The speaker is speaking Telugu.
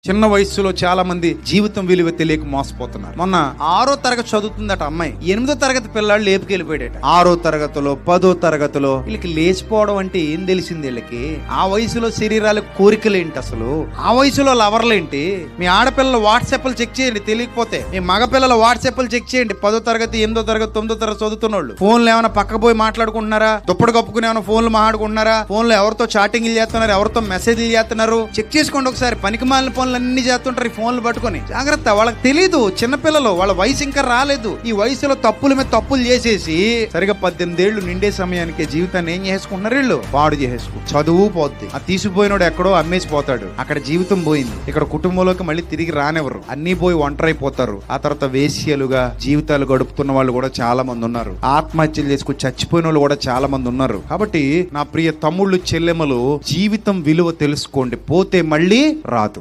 చిన్న వయసులో చాలా మంది జీవితం విలువ తెలియక మోసపోతున్నారు. మొన్న 6వ తరగతి చదువుతుందట అమ్మాయి, 8వ తరగతి పిల్లాడు లేపుకెళ్ళిపోయాడట. 6వ తరగతిలో 10వ తరగతిలో వీళ్ళకి లేచిపోవడం అంటే ఏం తెలిసింది వీళ్ళకి? ఆ వయసులో శరీరాలకు కోరికలేంటి, అసలు ఆ వయసులో లవర్లేంటి? మీ ఆడపిల్లల వాట్సాప్లు చెక్ చేయండి, తెలియకపోతే మీ మగపిల్లల వాట్సాప్లు చెక్ చేయండి. 10వ తరగతి 8వ తరగతి 9వ తరగతి చదువుతున్న వాళ్ళు ఫోన్లు ఏమైనా పక్క పోయి మాట్లాడుకుంటున్నారా? దుప్పటి కప్పుకుని ఏమైనా ఫోన్లు మాట్లాడుకుంటున్నారా? ఫోన్లో ఎవరితో చాటింగ్లు చేస్తున్నారు, ఎవరితో మెసేజ్లు చేస్తున్నారు? చెక్ చేసుకోండి ఒకసారి. పనికి మాలిన ఫోన్లు అన్ని చేస్తుంటారు ఈ ఫోన్లు పట్టుకొని. జాగ్రత్త, వాళ్ళకి తెలీదు. చిన్నపిల్లలు, వాళ్ళ వయసు ఇంకా రాలేదు. ఈ వయసులో తప్పుల మీద తప్పులు చేసేసి సరిగా 18 ఏళ్లు నిండే సమయానికి జీవితాన్ని ఏం చేసుకుంటున్నారు వీళ్ళు? పాడు చేసేసుకు. చదువు పోద్ది. ఆ తీసిపోయినోడు ఎక్కడో అమ్మేసి పోతాడు, అక్కడ జీవితం పోయింది. ఇక్కడ కుటుంబంలోకి మళ్ళీ తిరిగి రానివ్వరు, అన్ని పోయి ఒంటరైపోతారు. ఆ తర్వాత వేశ్యలుగా జీవితాలు గడుపుతున్న వాళ్ళు కూడా చాలా మంది ఉన్నారు. ఆత్మహత్యలు చేసుకుని చచ్చిపోయిన వాళ్ళు కూడా చాలా మంది ఉన్నారు. కాబట్టి నా ప్రియ తమ్ముళ్ళు చెల్లెమ్మలు, జీవితం విలువ తెలుసుకోండి, పోతే మళ్ళీ రాదు.